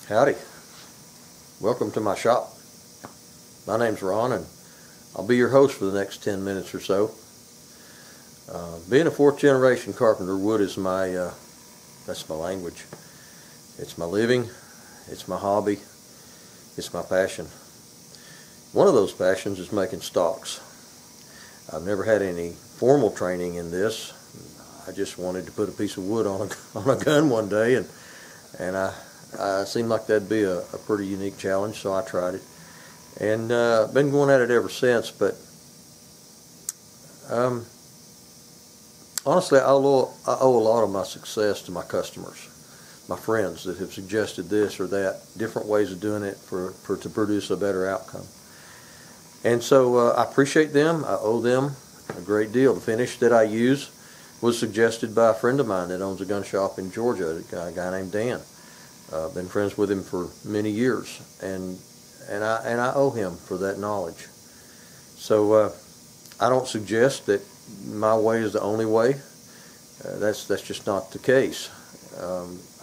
Howdy. Welcome to my shop. My name's Ron and I'll be your host for the next 10 minutes or so. Being a fourth generation carpenter, wood is that's my language. It's my living, it's my hobby, it's my passion. One of those passions is making stocks. I've never had any formal training in this. I just wanted to put a piece of wood on a gun one day, and I seemed like that'd be a pretty unique challenge, so I tried it. And been going at it ever since, but honestly, I owe a lot of my success to my customers, my friends that have suggested this or that, different ways of doing it to produce a better outcome. And so I appreciate them. I owe them a great deal. The finish that I use was suggested by a friend of mine that owns a gun shop in Georgia, a guy named Dan. Been friends with him for many years, and I owe him for that knowledge. So I don't suggest that my way is the only way. That's just not the case.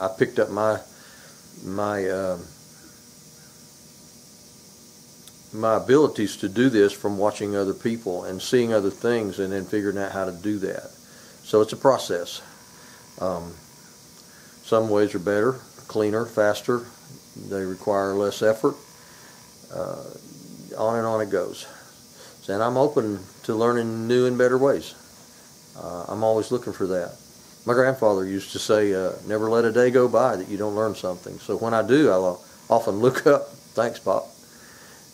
I picked up my abilities to do this from watching other people and seeing other things and then figuring out how to do that. So it's a process. Some ways are better, cleaner, faster. They require less effort. On and on it goes. And I'm open to learning new and better ways. I'm always looking for that. My grandfather used to say, never let a day go by that you don't learn something. So when I do, I'll often look up, thanks Pop,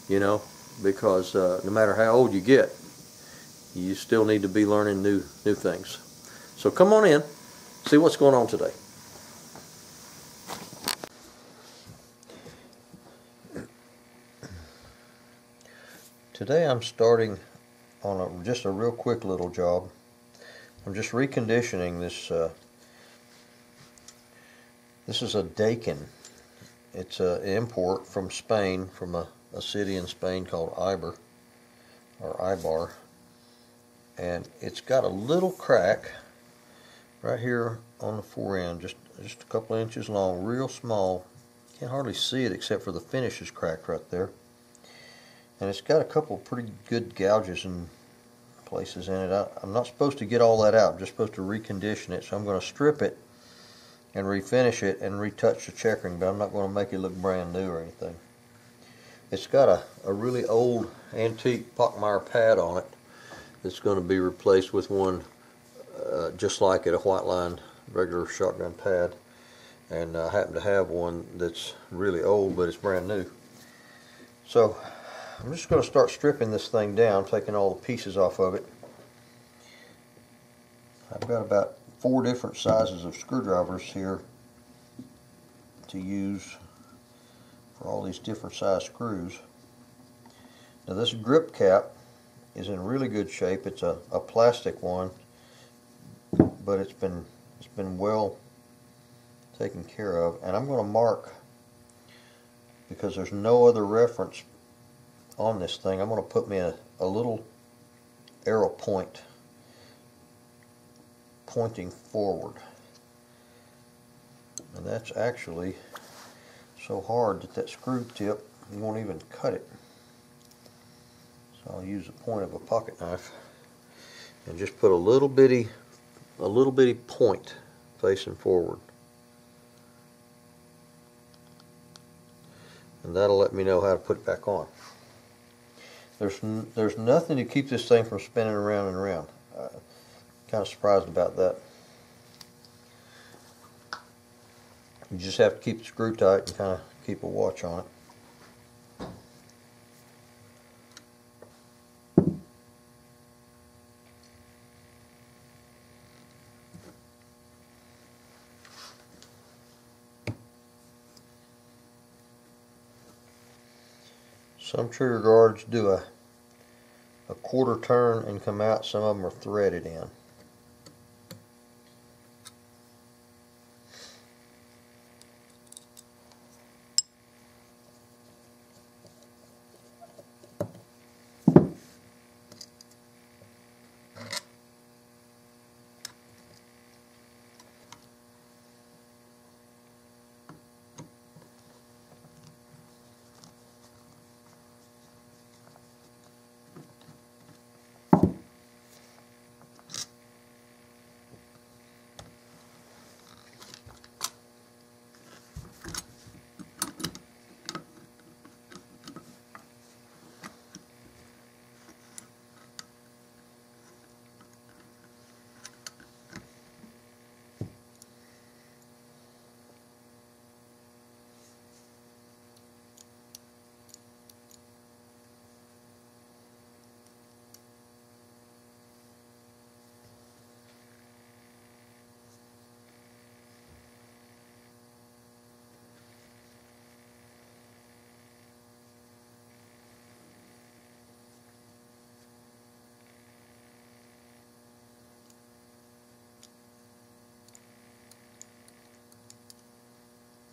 because no matter how old you get, you still need to be learning new things. So come on in, see what's going on today. Today I'm starting on just a real quick little job. I'm just reconditioning this. This is a Dakin. It's an import from Spain, from a city in Spain called Ibar, and it's got a little crack right here on the fore end, just a couple of inches long, real small. Can't hardly see it except for the finish is cracked right there. And it's got a couple of pretty good gouges and places in it. I'm not supposed to get all that out. I'm just supposed to recondition it. So I'm going to strip it and refinish it and retouch the checkering, but I'm not going to make it look brand new or anything. It's got a really old antique Pockmeyer pad on it that's going to be replaced with one just like it, a white line regular shotgun pad. And I happen to have one that's really old, but it's brand new. So I'm just going to start stripping this thing down, taking all the pieces off of it. I've got about 4 different sizes of screwdrivers here to use for all these different size screws. Now this grip cap is in really good shape. It's a plastic one, but it's been well taken care of. And I'm going to mark, because there's no other reference on this thing, I'm going to put me a little arrow point pointing forward, and that's actually so hard that screw tip won't even cut it. So I'll use the point of a pocket knife and just put a little bitty point facing forward, and that'll let me know how to put it back on. There's nothing to keep this thing from spinning around and around. Kind of surprised about that. You just have to keep the screw tight and kind of keep a watch on it. Some trigger guards do a quarter turn and come out. Some of them are threaded in.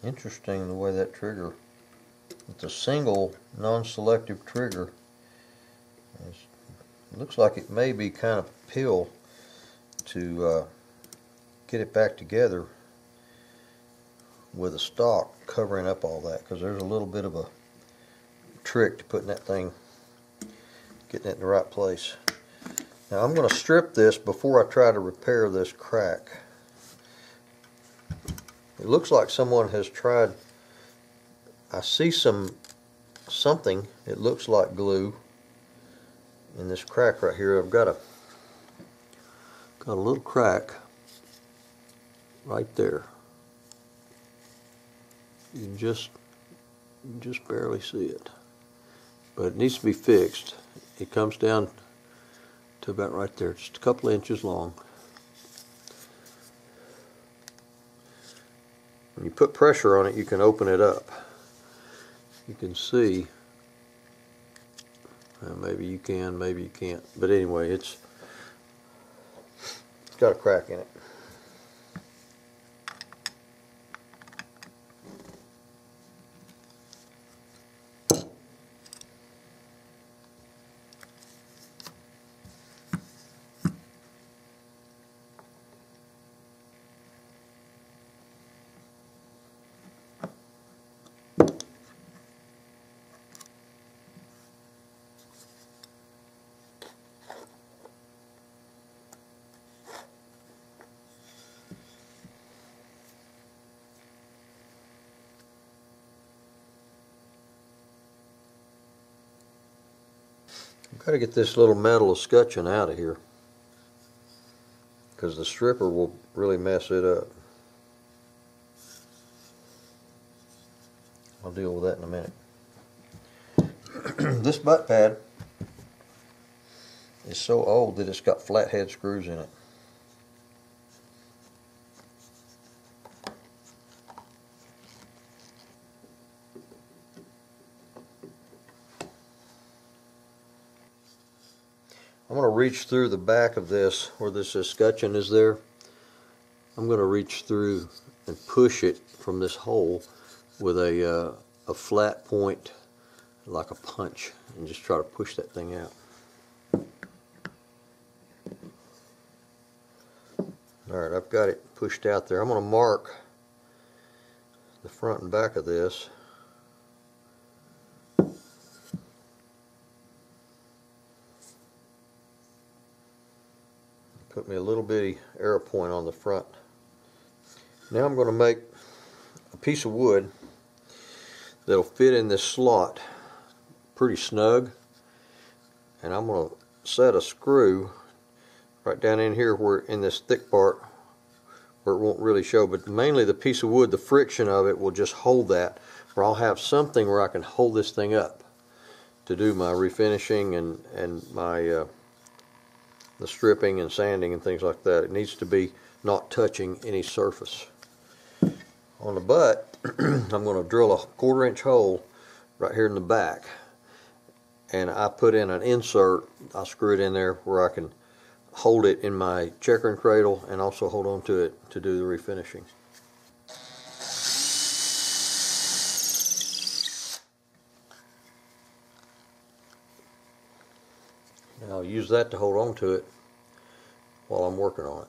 Interesting the way that trigger, it's a single non-selective trigger. It looks like it may be kind of pill to get it back together with a stock covering up all that, because there's a little bit of a trick to putting that thing, getting it in the right place. Now I'm going to strip this before I try to repair this crack. It looks like someone has tried, I see something, it looks like glue in this crack right here. I've got a little crack right there. You can just barely see it, but it needs to be fixed. It comes down to about right there, just a couple inches long. When you put pressure on it, you can open it up. You can see, maybe you can, maybe you can't, but anyway, it's got a crack in it. I've got to get this little metal escutcheon out of here, because the stripper will really mess it up. I'll deal with that in a minute. This butt pad is so old that it's got flathead screws in it. I'm going to reach through the back of this where this escutcheon is there. I'm going to reach through and push it from this hole with a flat point, like a punch, and just try to push that thing out. Alright, I've got it pushed out there. I'm going to mark the front and back of this. Put me a little bitty arrow point on the front. Now I'm going to make a piece of wood that'll fit in this slot pretty snug, and I'm going to set a screw right down in here, where in this thick part where it won't really show, but mainly the piece of wood, the friction of it will just hold that, where I'll have something where I can hold this thing up to do my refinishing and my the stripping and sanding and things like that. It needs to be not touching any surface. On the butt, I'm going to drill a 1/4 inch hole right here in the back, and I put in an insert. I screw it in there where I can hold it in my checkering cradle and also hold on to it to do the refinishing. And I'll use that to hold on to it while I'm working on it.